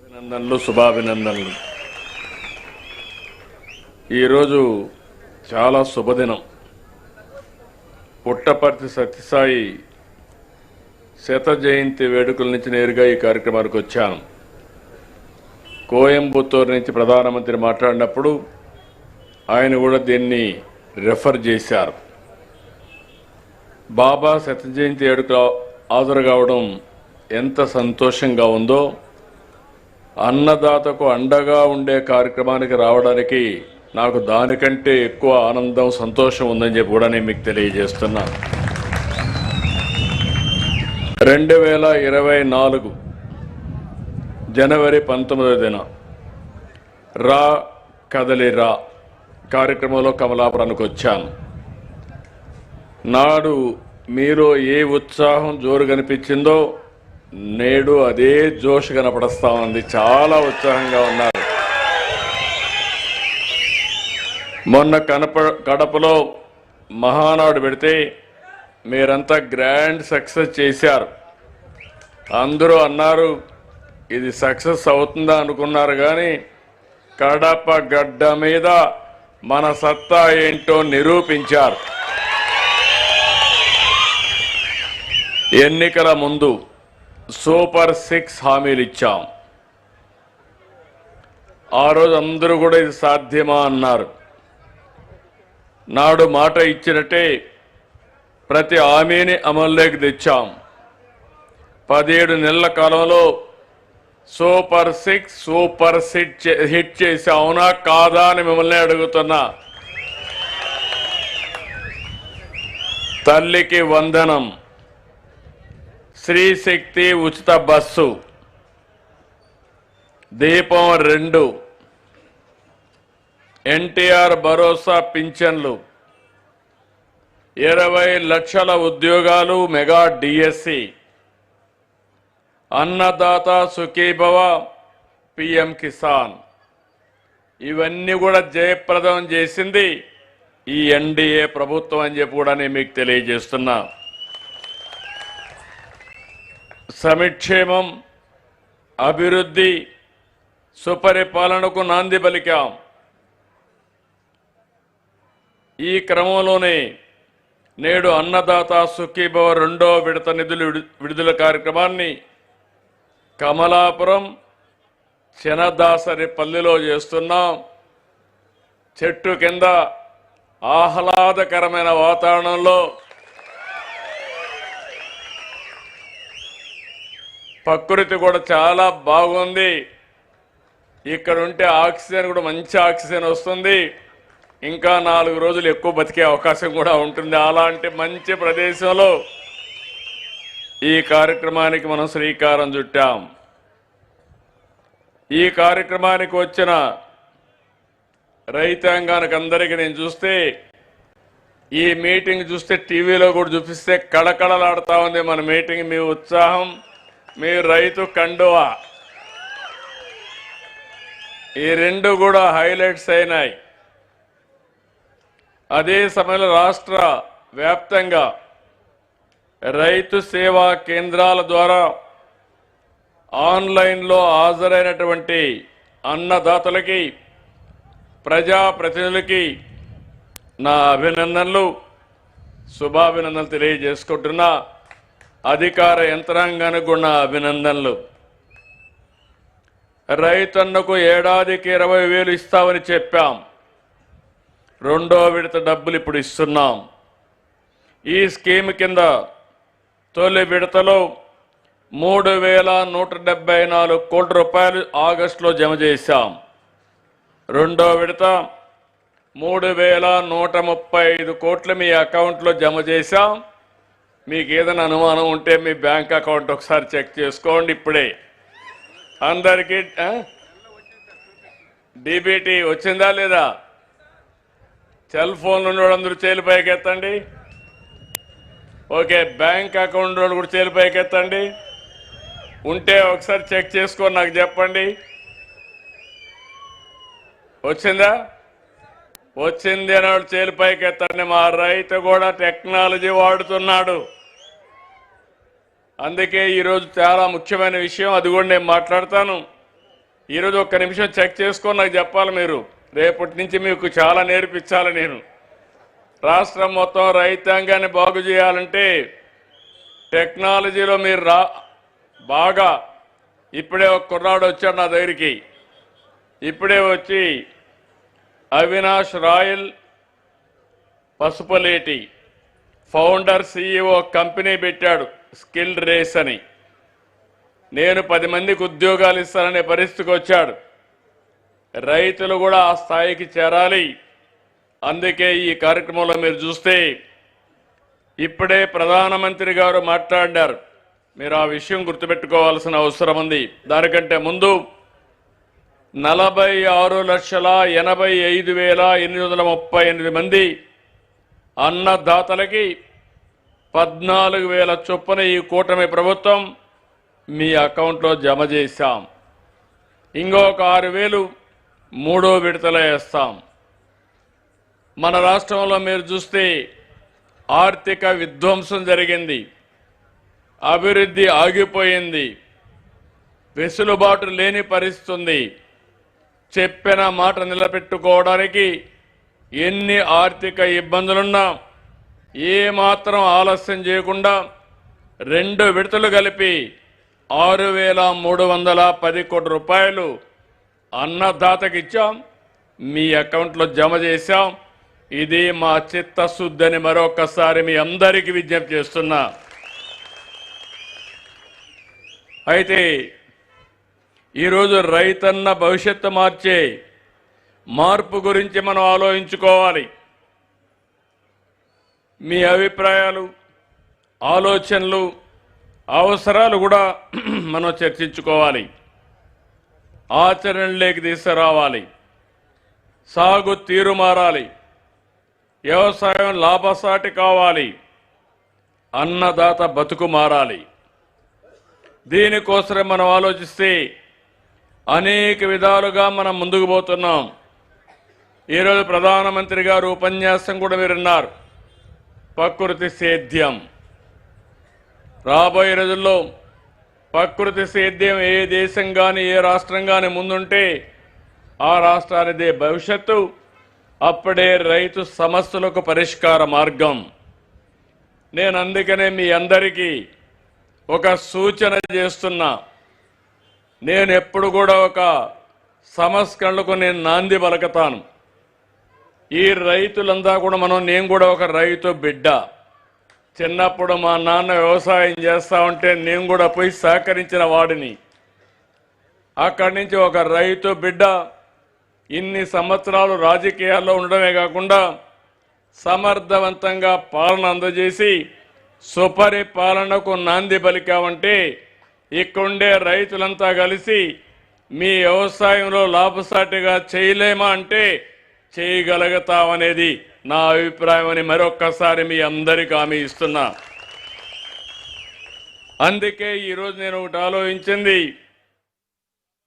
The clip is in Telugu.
అభినందనలు, శుభాభినందనలు. ఈరోజు చాలా శుభదినం. పుట్టపర్తి సత్యసాయి శత జయంతి వేడుకల నుంచి నేరుగా ఈ కార్యక్రమానికి వచ్చాను. కోయంబత్తూరు నుంచి ప్రధానమంత్రి మాట్లాడినప్పుడు ఆయన కూడా దీన్ని రెఫర్ చేశారు. బాబా శత జయంతి వేడుక హాజరు కావడం ఎంత సంతోషంగా ఉందో, అన్నదాతకు అండగా ఉండే కార్యక్రమానికి రావడానికి నాకు దానికంటే ఎక్కువ ఆనందం, సంతోషం ఉందని చెప్పి కూడా నేను మీకు తెలియజేస్తున్నా. 2024 జనవరి 19న రా కదలి రా కార్యక్రమంలో కమలాపురానికి వచ్చాను. నాడు మీలో ఏ ఉత్సాహం జోరు కనిపించిందో నేడు అదే జోష్ కనపడస్తా ఉంది. చాలా ఉత్సాహంగా ఉన్నారు. మొన్న కడపలో మహానాడు పెడితే మీరంతా గ్రాండ్ సక్సెస్ చేశారు. అందరూ అన్నారు ఇది సక్సెస్ అవుతుందా అనుకున్నారు, కానీ కడప గడ్డ మీద మన సత్తా ఏంటో నిరూపించారు. ఎన్నికల ముందు సూపర్ 6 హామీలు ఇచ్చాం. ఆ రోజు అందరూ కూడా ఇది సాధ్యమా అన్నారు. నాడు మాట ఇచ్చినట్టే ప్రతి హామీని అమల్లోకి తెచ్చాం. 17 నెలల కాలంలో సూపర్ 6 హిట్ చేసి అవునా కాదా అని మిమ్మల్ని అడుగుతున్నా. తల్లికి వందనం, శ్రీశక్తి ఉచిత బస్సు, దీపం 2, ఎన్టీఆర్ భరోసా పింఛన్లు, 20 లక్షల ఉద్యోగాలు, mega DSC, Annadata Sukhibhava, PM Kisan. ఇవన్నీ కూడా జయప్రదం చేసింది ఈ ఎన్డీఏ ప్రభుత్వం అని చెప్పి కూడా నేను మీకు తెలియజేస్తున్నా. సంక్షేమం, అభివృద్ధి, సుపరిపాలనకు నాంది పలికాం. ఈ క్రమంలోనే నేడు అన్నదాత సుఖీభవ 2వ విడత నిధులు విడుదల కార్యక్రమాన్ని కమలాపురం చెనదాసరిపల్లిలో చేస్తున్నాం. చెట్టు కింద ఆహ్లాదకరమైన వాతావరణంలో ప్రకృతి కూడా చాలా బాగుంది. ఇక్కడ ఉంటే ఆక్సిజన్ కూడా మంచి ఆక్సిజన్ వస్తుంది. ఇంకా 4 రోజులు ఎక్కువ బతికే అవకాశం కూడా ఉంటుంది. అలాంటి మంచి ప్రదేశంలో ఈ కార్యక్రమానికి మనం శ్రీకారం చుట్టాం. ఈ కార్యక్రమానికి వచ్చిన రైతాంగానికి అందరికీ నేను చూస్తే, ఈ మీటింగ్ చూస్తే టీవీలో కూడా చూపిస్తే కళకళలాడుతూ ఉంది మన మీటింగ్. మీ ఉత్సాహం, మీ రైతు కండువా, ఈ 2 కూడా హైలైట్స్ అయినాయి. అదే సమయంలో రాష్ట్ర వ్యాప్తంగా రైతు సేవా కేంద్రాల ద్వారా ఆన్లైన్లో హాజరైనటువంటి అన్నదాతలకి, ప్రజాప్రతినిధులకి నా అభినందనలు, శుభాభినందనలు తెలియజేసుకుంటున్నా. అధికార యంత్రాంగానికి కూడా అభినందనలు. రైతన్నకు ఏడాదికి 20,000 ఇస్తామని చెప్పాం. 2వ విడత డబ్బులు ఇప్పుడు ఇస్తున్నాం. ఈ స్కీమ్ కింద తొలి విడతలో 3,174 కోట్ల రూపాయలు ఆగస్టులో జమ చేశాం. 2వ విడత 3,135 కోట్లు మీ అకౌంట్లో జమ చేశాం. మీకు ఏదైనా అనుమానం ఉంటే మీ బ్యాంక్ అకౌంట్ ఒకసారి చెక్ చేసుకోండి. ఇప్పుడే అందరికీ డీబీటీ వచ్చిందా లేదా? సెల్ ఫోన్లు ఉన్నోళ్ళందరూ చేలు పైకెత్తండి. ఓకే, బ్యాంక్ అకౌంట్ వాళ్ళు కూడా చేలు పైకెత్తండి. ఉంటే ఒకసారి చెక్ చేసుకొని నాకు చెప్పండి. వచ్చిందా? వచ్చింది అన్నాడు చేలు పైకెత్తండి. మా రైతు కూడా టెక్నాలజీ వాడుతున్నాడు. అందుకే ఈరోజు చాలా ముఖ్యమైన విషయం, అది కూడా నేను మాట్లాడతాను. ఈరోజు ఒక్క నిమిషం చెక్ చేసుకొని నాకు చెప్పాలి మీరు. రేపటి నుంచి మీకు చాలా నేర్పించాలి నేను. రాష్ట్రం మొత్తం రైతాంగాన్ని బాగు చేయాలంటే టెక్నాలజీలో మీరు బాగా ఇప్పుడే ఒక కుర్రాడు వచ్చాడు నా దగ్గరికి. ఇప్పుడే వచ్చి Avinash Royal Pasupaleti founder CEO company పెట్టాడు స్కిల్ రేస్ అని. నేను 10 మందికి ఉద్యోగాలు ఇస్తాననే పరిస్థితికి వచ్చాడు. రైతులు కూడా ఆ స్థాయికి చేరాలి. అందుకే ఈ కార్యక్రమంలో మీరు చూస్తే ఇప్పుడే ప్రధానమంత్రి గారు మాట్లాడారు. మీరు ఆ విషయం గుర్తుపెట్టుకోవాల్సిన అవసరం ఉంది. దానికంటే ముందు 46,85,838 మంది అన్నదాతలకి 14,000 చొప్పున ఈ కూటమి ప్రభుత్వం మీ అకౌంట్లో జమ చేశాం. ఇంకొక 6,000 మూడో విడతలో వేస్తాం. మన రాష్ట్రంలో మీరు చూస్తే ఆర్థిక విధ్వంసం జరిగింది, అభివృద్ధి ఆగిపోయింది, వెసులుబాటు లేని పరిస్థితి ఉంది. చెప్పిన మాట నిలబెట్టుకోవడానికి ఎన్ని ఆర్థిక ఇబ్బందులున్నా ఏమాత్రం ఆలస్యం చేయకుండా 2 విడతలు కలిపి 6,310 కోట్ల రూపాయలు అన్నదాతకి ఇచ్చాం, మీ అకౌంట్లో జమ చేశాం. ఇది మా చిత్తశుద్ధి అని మరొకసారి మీ అందరికీ విజ్ఞప్తి చేస్తున్నా. అయితే ఈరోజు రైతన్న భవిష్యత్తు మార్చే మార్పు గురించి మనం ఆలోచించుకోవాలి. మీ అభిప్రాయాలు, ఆలోచనలు, అవసరాలు కూడా మనం చర్చించుకోవాలి. ఆచరణలోకి తీసుకురావాలి. సాగు తీరు మారాలి. వ్యవసాయం లాభసాటి కావాలి. అన్నదాత బతుకు మారాలి. దీనికోసమే మనం ఆలోచిస్తే అనేక విధాలుగా మనం ముందుకు పోతున్నాం. ఈరోజు ప్రధానమంత్రి గారు ఉపన్యాసం కూడా మీరు విన్నారు. ప్రకృతి సేద్యం రాబోయే రోజుల్లో ప్రకృతి సేద్యం ఏ దేశం కానీ ఏ రాష్ట్రం కానీ ముందుంటే ఆ రాష్ట్రానిదే భవిష్యత్తు. అప్పుడే రైతు సమస్యలకు పరిష్కార మార్గం. నేను అందుకనే మీ అందరికీ ఒక సూచన చేస్తున్నా. నేను ఎప్పుడు కూడా ఒక సంస్కరణలకు నేను నాంది పలుకుతాను. ఈ రైతులంతా కూడా నేను కూడా ఒక రైతు బిడ్డ. చిన్నప్పుడు మా నాన్న వ్యవసాయం చేస్తా ఉంటే నేను కూడా పోయి సహకరించిన వాడిని. అక్కడి నుంచి ఒక రైతు బిడ్డ ఇన్ని సంవత్సరాలు రాజకీయాల్లో ఉండడమే కాకుండా సమర్థవంతంగా పాలన అందజేసి సుపరిపాలనకు నాంది పలికామంటే ఇక్కడుండే రైతులంతా కలిసి మీ వ్యవసాయంలో లాభసాటిగా చేయలేమా అంటే చేయగలుగుతామనేది నా అభిప్రాయం అని మరొక్కసారి మీ అందరికీ హామీ ఇస్తున్నా. అందుకే ఈరోజు నేను ఒకటి ఆలోచించింది.